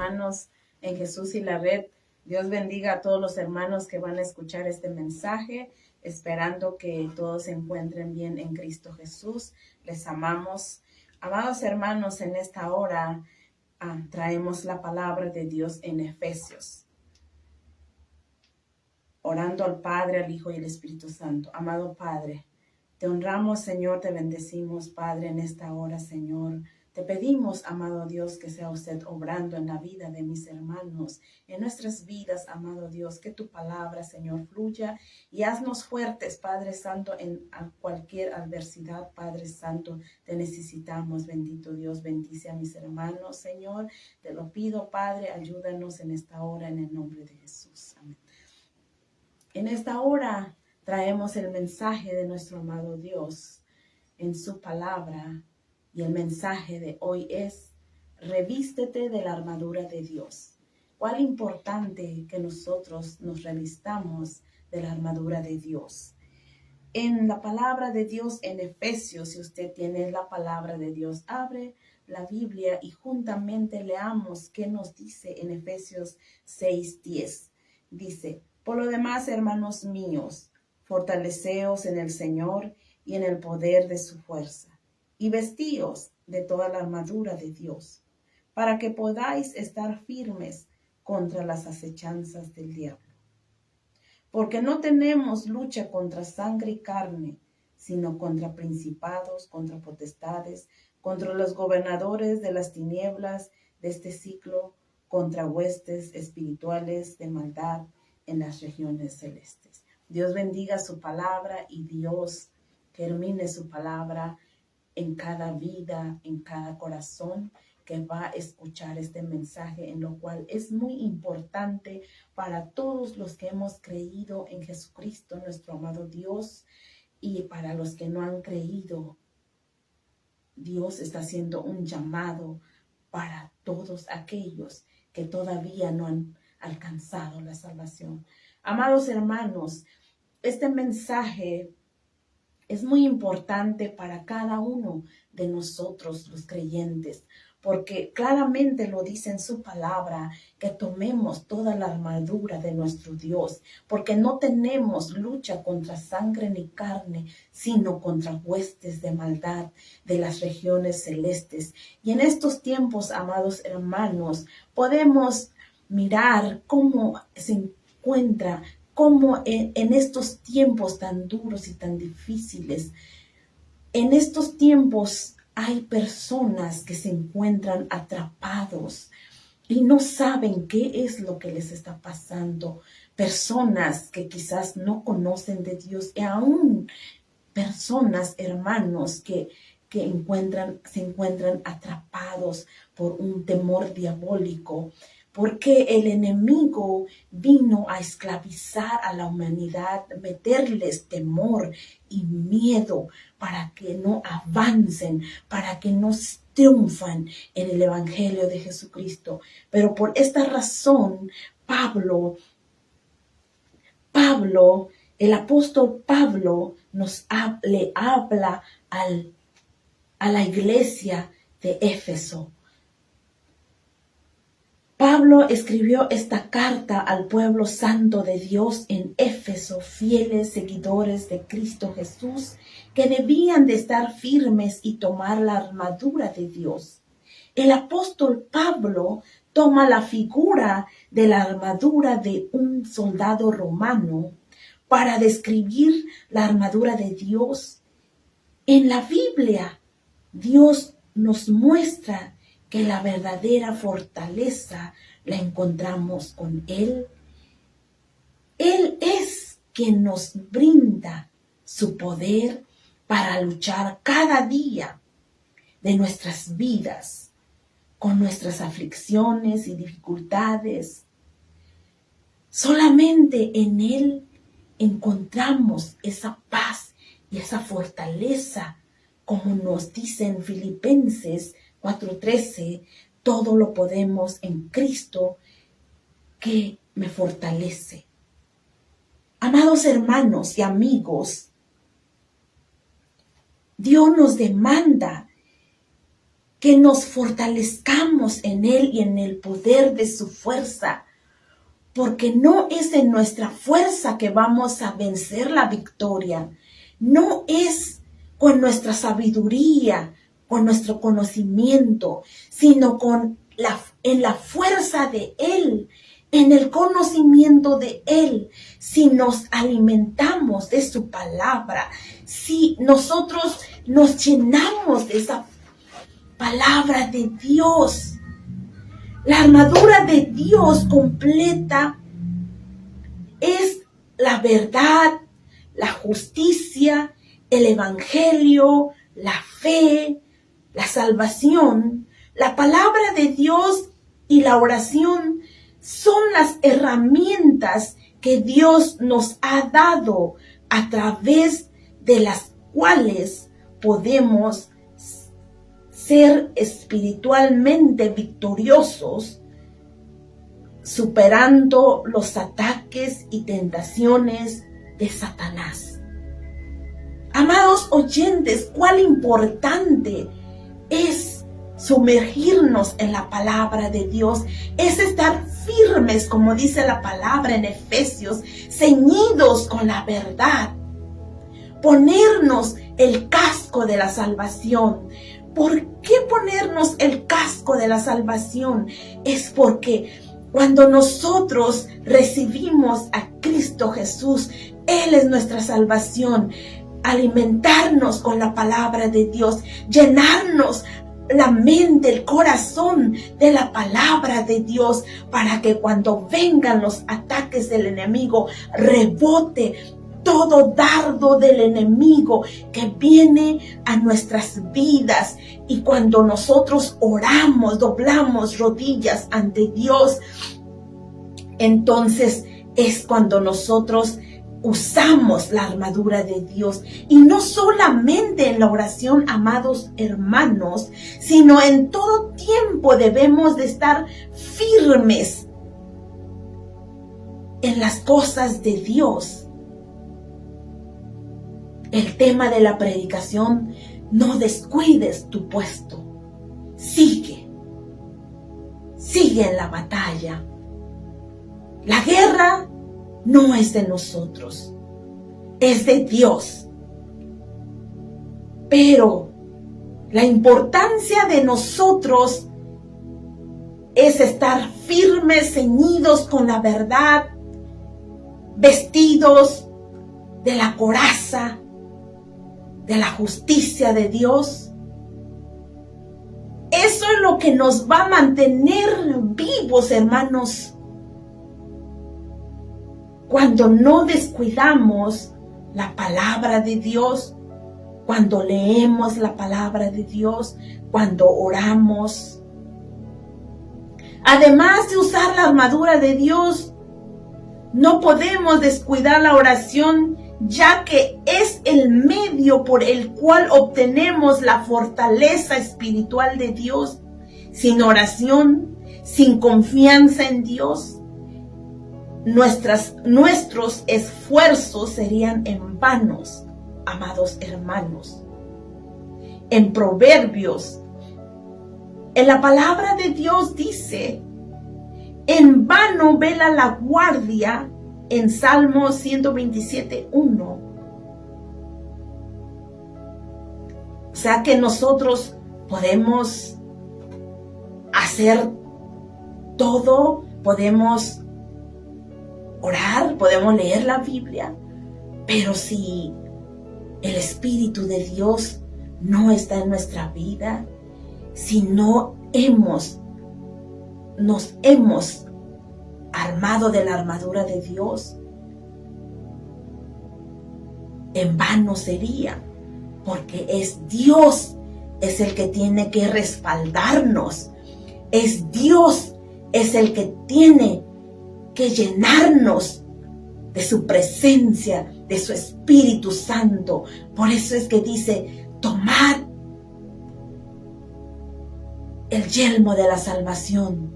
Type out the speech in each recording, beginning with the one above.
hermanos en Jesús y la red. Dios bendiga a todos los hermanos que van a escuchar este mensaje, esperando que todos se encuentren bien en Cristo Jesús. Les amamos. Amados hermanos, en esta hora traemos la palabra de Dios en Efesios. Orando al Padre, al Hijo y al Espíritu Santo. Amado Padre, te honramos, Señor, te bendecimos, Padre, en esta hora, Señor. Te pedimos, amado Dios, que sea usted obrando en la vida de mis hermanos, en nuestras vidas, amado Dios, que tu palabra, Señor, fluya y haznos fuertes, Padre Santo, en cualquier adversidad, Padre Santo, te necesitamos, bendito Dios, bendice a mis hermanos, Señor. Te lo pido, Padre, ayúdanos en esta hora, en el nombre de Jesús. Amén. En esta hora traemos el mensaje de nuestro amado Dios en su palabra. Y el mensaje de hoy es: revístete de la armadura de Dios. Cuán importante que nosotros nos revistamos de la armadura de Dios. En la palabra de Dios en Efesios, si usted tiene la palabra de Dios, abre la Biblia y juntamente leamos qué nos dice en Efesios 6:10. Dice: por lo demás, hermanos míos, fortaleceos en el Señor y en el poder de su fuerza. Y vestíos de toda la armadura de Dios, para que podáis estar firmes contra las acechanzas del diablo. Porque no tenemos lucha contra sangre y carne, sino contra principados, contra potestades, contra los gobernadores de las tinieblas de este siglo, contra huestes espirituales de maldad en las regiones celestes. Dios bendiga su palabra y Dios termine su palabra en cada vida, en cada corazón que va a escuchar este mensaje, en lo cual es muy importante para todos los que hemos creído en Jesucristo, nuestro amado Dios, y para los que no han creído. Dios está haciendo un llamado para todos aquellos que todavía no han alcanzado la salvación. Amados hermanos, este mensaje es muy importante para cada uno de nosotros, los creyentes, porque claramente lo dice en su palabra, que tomemos toda la armadura de nuestro Dios, porque no tenemos lucha contra sangre ni carne, sino contra huestes de maldad de las regiones celestes. Y en estos tiempos, amados hermanos, podemos mirar cómo se encuentra, cómo en estos tiempos tan duros y tan difíciles, en estos tiempos hay personas que se encuentran atrapados y no saben qué es lo que les está pasando. Personas que quizás no conocen de Dios y aún personas, hermanos, que se encuentran atrapados por un temor diabólico. Porque el enemigo vino a esclavizar a la humanidad, meterles temor y miedo para que no avancen, para que no triunfan en el Evangelio de Jesucristo. Pero por esta razón, el apóstol Pablo le habla a la iglesia de Éfeso. Pablo escribió esta carta al pueblo santo de Dios en Éfeso, fieles seguidores de Cristo Jesús, que debían de estar firmes y tomar la armadura de Dios. El apóstol Pablo toma la figura de la armadura de un soldado romano para describir la armadura de Dios. En la Biblia, Dios nos muestra que la verdadera fortaleza la encontramos con Él. Él es quien nos brinda su poder para luchar cada día de nuestras vidas, con nuestras aflicciones y dificultades. Solamente en Él encontramos esa paz y esa fortaleza, como nos dice en Filipenses 4:13, todo lo podemos en Cristo que me fortalece. Amados hermanos y amigos, Dios nos demanda que nos fortalezcamos en Él y en el poder de su fuerza, porque no es en nuestra fuerza que vamos a vencer la victoria, no es con nuestra sabiduría, con nuestro conocimiento, sino en la fuerza de Él, en el conocimiento de Él. Si nos alimentamos de su palabra, si nosotros nos llenamos de esa palabra de Dios, la armadura de Dios completa es la verdad, la justicia, el evangelio, la fe, la salvación. La palabra de Dios y la oración son las herramientas que Dios nos ha dado, a través de las cuales podemos ser espiritualmente victoriosos, superando los ataques y tentaciones de Satanás. Amados oyentes, cuán importante es sumergirnos en la palabra de Dios, es estar firmes, como dice la palabra en Efesios, ceñidos con la verdad, ponernos el casco de la salvación. ¿Por qué ponernos el casco de la salvación? Es porque cuando nosotros recibimos a Cristo Jesús, Él es nuestra salvación. Alimentarnos con la palabra de Dios, llenarnos la mente, el corazón de la palabra de Dios, para que cuando vengan los ataques del enemigo, rebote todo dardo del enemigo que viene a nuestras vidas. Y cuando nosotros oramos, doblamos rodillas ante Dios, entonces es cuando nosotros usamos la armadura de Dios. Y no solamente en la oración, amados hermanos, sino en todo tiempo debemos de estar firmes en las cosas de Dios. El tema de la predicación: no descuides tu puesto. Sigue en la batalla. La guerra no es de nosotros, es de Dios. Pero la importancia de nosotros es estar firmes, ceñidos con la verdad, vestidos de la coraza de la justicia de Dios. Eso es lo que nos va a mantener vivos, hermanos. Cuando no descuidamos la palabra de Dios, cuando leemos la palabra de Dios, cuando oramos. Además de usar la armadura de Dios, no podemos descuidar la oración, ya que es el medio por el cual obtenemos la fortaleza espiritual de Dios. Sin oración, sin confianza en Dios, nuestros esfuerzos serían en vanos, amados hermanos. En Proverbios, en la palabra de Dios dice: en vano vela la guardia, en Salmo 127:1. O sea que nosotros podemos hacer todo, podemos orar, podemos leer la Biblia, pero si el Espíritu de Dios no está en nuestra vida, si no nos hemos armado de la armadura de Dios, en vano sería, porque es Dios es el que tiene que respaldarnos, es Dios es el que tiene que llenarnos de su presencia, de su Espíritu Santo. Por eso es que dice: tomad el yelmo de la salvación,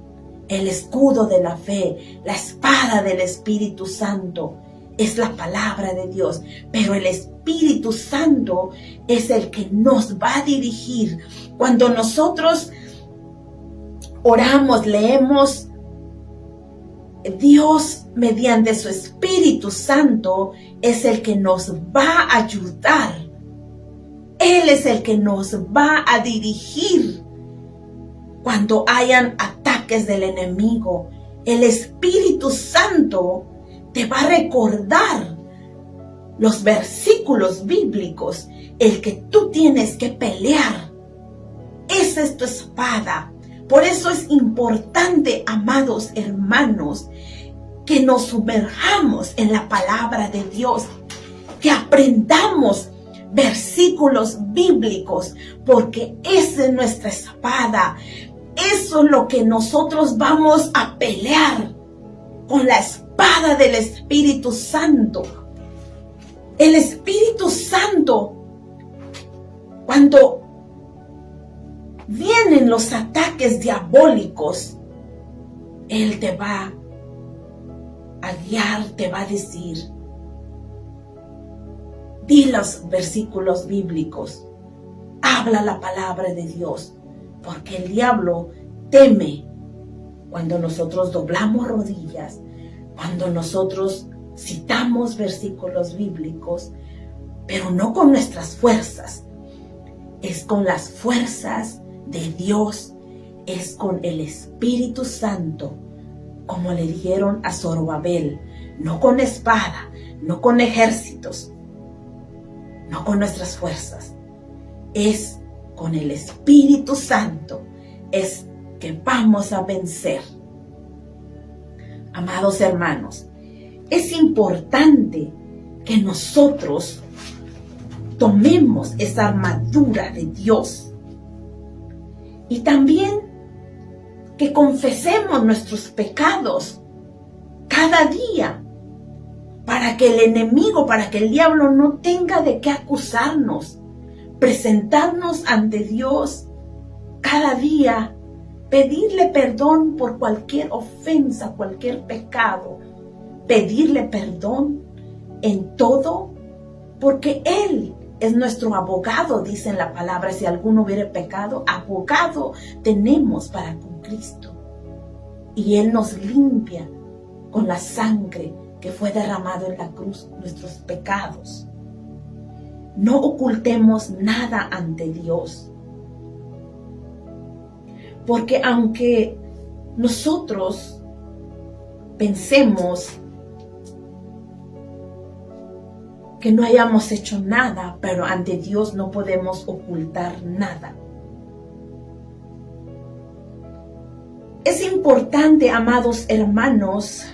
el escudo de la fe, la espada del Espíritu Santo, es la palabra de Dios, pero el Espíritu Santo es el que nos va a dirigir. Cuando nosotros oramos, leemos, Dios mediante su Espíritu Santo es el que nos va a ayudar. Él es el que nos va a dirigir cuando hayan ataques del enemigo. El Espíritu Santo te va a recordar los versículos bíblicos, el que tú tienes que pelear. Esa es tu espada. Por eso es importante, amados hermanos, que nos sumerjamos en la palabra de Dios, que aprendamos versículos bíblicos, porque esa es nuestra espada. Eso es lo que nosotros vamos a pelear con la espada del Espíritu Santo. El Espíritu Santo, cuando vienen los ataques diabólicos, Él te va a guiar, te va a decir, di los versículos bíblicos, habla la palabra de Dios, porque el diablo teme cuando nosotros doblamos rodillas, cuando nosotros citamos versículos bíblicos, pero no con nuestras fuerzas, es con las fuerzas de Dios, es con el Espíritu Santo, como le dijeron a Zorobabel, no con espada, no con ejércitos, no con nuestras fuerzas, es con el Espíritu Santo, es que vamos a vencer. Amados hermanos, es importante que nosotros tomemos esa armadura de Dios y también que confesemos nuestros pecados cada día, para que el enemigo, para que el diablo no tenga de qué acusarnos. Presentarnos ante Dios cada día, pedirle perdón por cualquier ofensa, cualquier pecado, pedirle perdón en todo, porque Él es nuestro abogado, dice en la palabra. Si alguno hubiere pecado, abogado tenemos para con Cristo, y Él nos limpia con la sangre que fue derramado en la cruz, nuestros pecados. No ocultemos nada ante Dios, porque aunque nosotros pensemos que no hayamos hecho nada, pero ante Dios no podemos ocultar nada. Es importante, amados hermanos,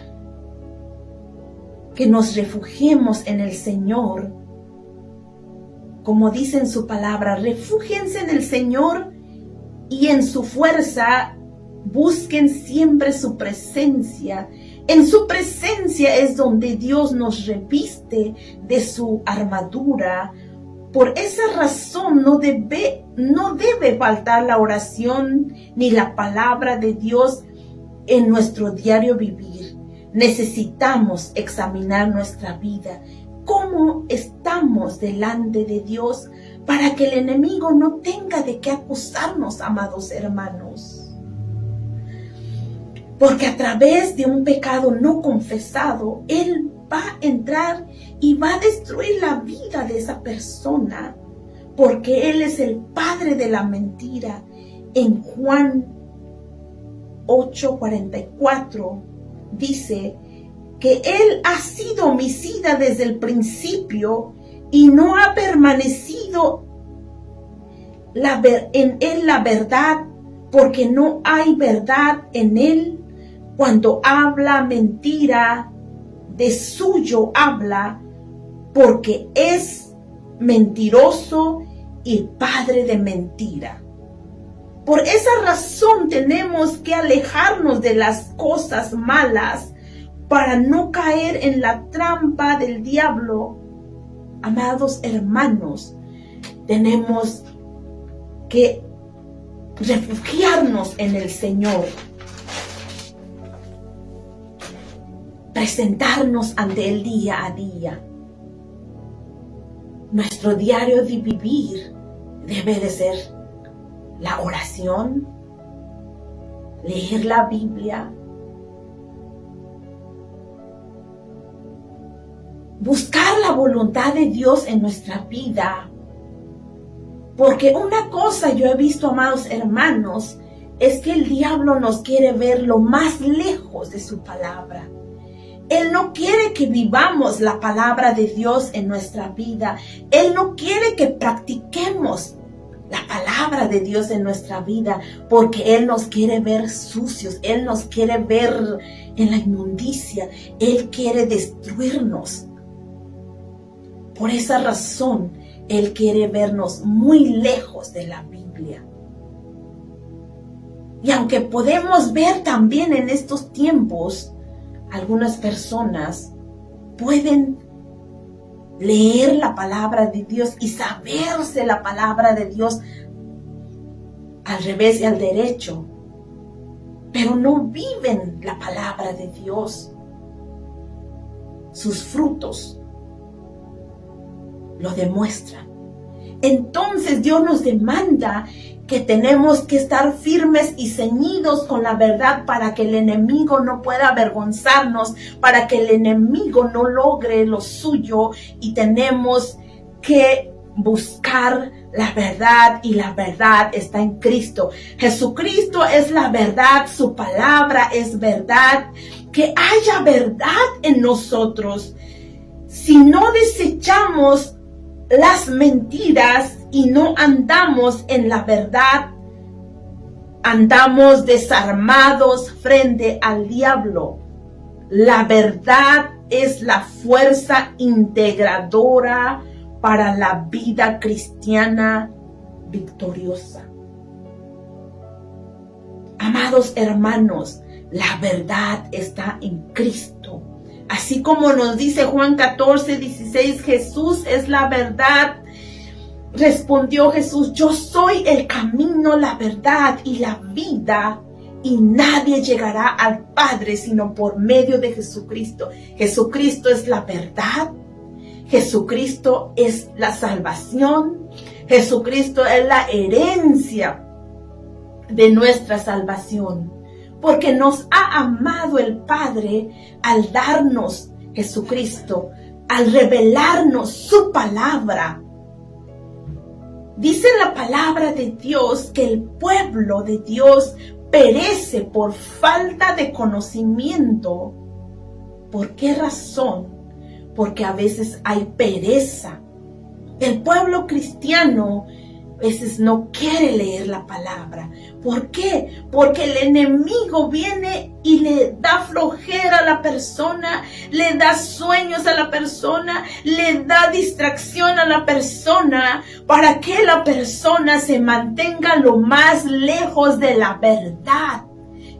que nos refugiemos en el Señor. Como dice en su palabra, refúgiense en el Señor y en su fuerza busquen siempre su presencia. En su presencia es donde Dios nos reviste de su armadura. Por esa razón no debe faltar la oración ni la palabra de Dios en nuestro diario vivir. Necesitamos examinar nuestra vida, cómo estamos delante de Dios, para que el enemigo no tenga de qué acusarnos, amados hermanos. Porque a través de un pecado no confesado, Él va a entrar y va a destruir la vida de esa persona, porque Él es el padre de la mentira. En Juan 8:44 dice que Él ha sido homicida desde el principio y no ha permanecido en Él la verdad, porque no hay verdad en Él. Cuando habla mentira, de suyo habla, porque es mentiroso y padre de mentira. Por esa razón tenemos que alejarnos de las cosas malas para no caer en la trampa del diablo. Amados hermanos, tenemos que refugiarnos en el Señor. presentarnos ante Él día a día. Nuestro diario de vivir debe de ser la oración, leer la Biblia, buscar la voluntad de Dios en nuestra vida. Porque una cosa yo he visto, amados hermanos, es que el diablo nos quiere ver lo más lejos de su palabra. Él no quiere que vivamos la palabra de Dios en nuestra vida. Él no quiere que practiquemos la palabra de Dios en nuestra vida, porque Él nos quiere ver sucios. Él nos quiere ver en la inmundicia. Él quiere destruirnos. Por esa razón, Él quiere vernos muy lejos de la Biblia. Y aunque podemos ver también en estos tiempos, algunas personas pueden leer la palabra de Dios y saberse la palabra de Dios al revés y al derecho, pero no viven la palabra de Dios. Sus frutos lo demuestran. Entonces Dios nos demanda que tenemos que estar firmes y ceñidos con la verdad para que el enemigo no pueda avergonzarnos, para que el enemigo no logre lo suyo, y tenemos que buscar la verdad, y la verdad está en Cristo. Jesucristo es la verdad, su palabra es verdad. Que haya verdad en nosotros. Si no desechamos las mentiras y no andamos en la verdad, andamos desarmados frente al diablo. La verdad es la fuerza integradora para la vida cristiana victoriosa. Amados hermanos, la verdad está en Cristo. Así como nos dice Juan 14:16, Jesús es la verdad. Respondió Jesús: yo soy el camino, la verdad y la vida, y nadie llegará al Padre sino por medio de Jesucristo. Jesucristo es la verdad. Jesucristo es la salvación. Jesucristo es la herencia de nuestra salvación. Porque nos ha amado el Padre al darnos Jesucristo, al revelarnos su palabra. Dice la palabra de Dios que el pueblo de Dios perece por falta de conocimiento. ¿Por qué razón? Porque a veces hay pereza. El pueblo cristiano a veces no quiere leer la palabra. ¿Por qué? Porque el enemigo viene y le da flojera a la persona, le da sueños a la persona, le da distracción a la persona, para que la persona se mantenga lo más lejos de la verdad.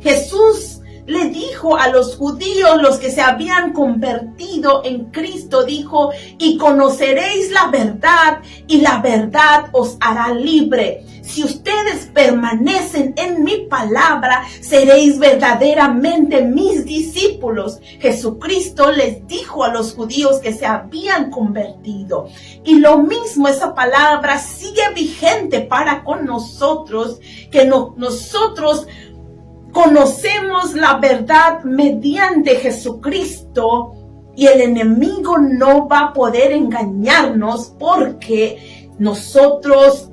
Jesús le dijo a los judíos, los que se habían convertido en Cristo, dijo: y conoceréis la verdad, y la verdad os hará libre. Si ustedes permanecen en mi palabra, seréis verdaderamente mis discípulos. Jesucristo les dijo a los judíos que se habían convertido. Y lo mismo, esa palabra sigue vigente para con nosotros, que nosotros conocemos la verdad mediante Jesucristo, y el enemigo no va a poder engañarnos porque nosotros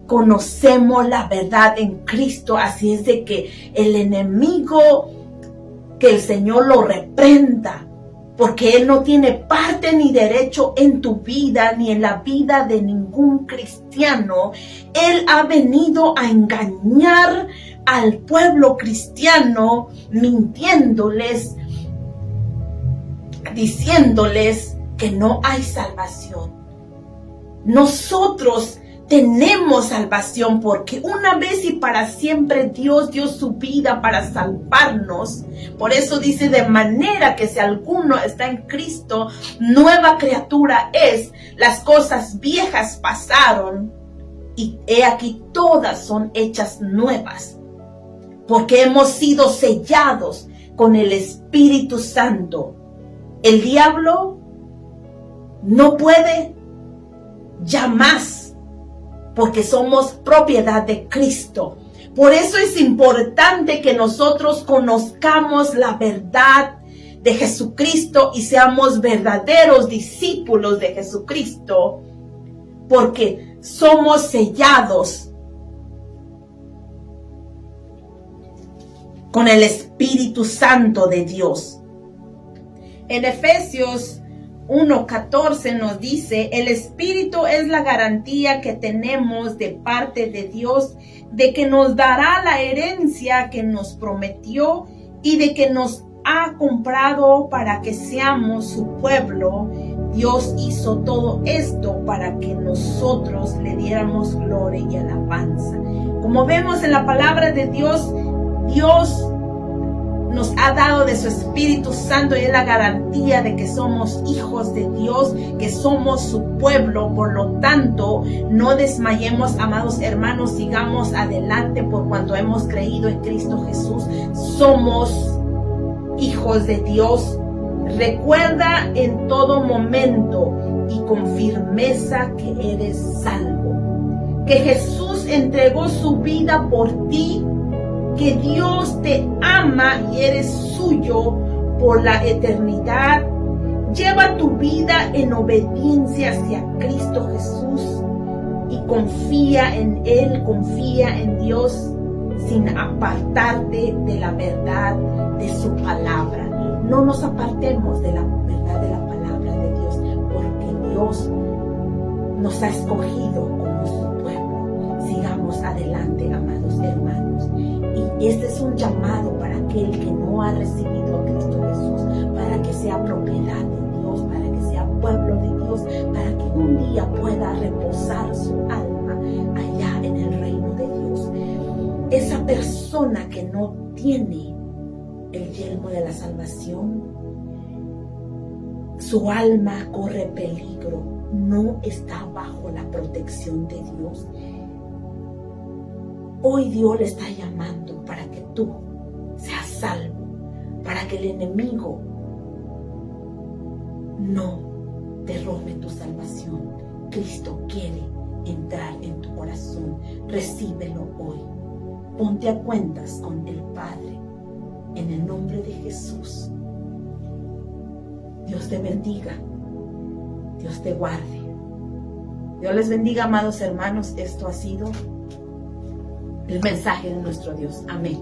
conocemos la verdad en Cristo. Así es de que el enemigo, que el Señor lo reprenda, porque Él no tiene parte ni derecho en tu vida ni en la vida de ningún cristiano. Él ha venido a engañar al pueblo cristiano, mintiéndoles, diciéndoles que no hay salvación. Nosotros tenemos salvación, porque una vez y para siempre Dios dio su vida para salvarnos. Por eso dice: de manera que si alguno está en Cristo, nueva criatura es. Las cosas viejas pasaron, y he aquí todas son hechas nuevas. Porque hemos sido sellados con el Espíritu Santo El diablo no puede ya más, porque somos propiedad de Cristo. Por eso es importante que nosotros conozcamos la verdad de Jesucristo y seamos verdaderos discípulos de Jesucristo, porque somos sellados con el Espíritu Santo de Dios. En Efesios 1:14 nos dice: el Espíritu es la garantía que tenemos de parte de Dios de que nos dará la herencia que nos prometió y de que nos ha comprado para que seamos su pueblo. Dios hizo todo esto para que nosotros le diéramos gloria y alabanza. Como vemos en la palabra de Dios, Dios nos ha dado de su Espíritu Santo y es la garantía de que somos hijos de Dios, que somos su pueblo. Por lo tanto, no desmayemos, amados hermanos, sigamos adelante por cuanto hemos creído en Cristo Jesús. Somos hijos de Dios. Recuerda en todo momento y con firmeza que eres salvo, que Jesús entregó su vida por ti, que Dios te ama y eres suyo por la eternidad. Lleva tu vida en obediencia hacia Cristo Jesús y confía en Él, confía en Dios sin apartarte de la verdad de su palabra. No nos apartemos de la verdad de la palabra de Dios, porque Dios nos ha escogido como su pueblo. Sigamos adelante, amados hermanos. Y este es un llamado para aquel que no ha recibido a Cristo Jesús, para que sea propiedad de Dios, para que sea pueblo de Dios, para que un día pueda reposar su alma allá en el reino de Dios. Esa persona que no tiene el yelmo de la salvación, su alma corre peligro, no está bajo la protección de Dios. Hoy Dios le está llamando para que tú seas salvo, para que el enemigo no te robe tu salvación. Cristo quiere entrar en tu corazón. Recíbelo hoy. Ponte a cuentas con el Padre en el nombre de Jesús. Dios te bendiga. Dios te guarde. Dios les bendiga, amados hermanos. Esto ha sido el mensaje de nuestro Dios. Amén.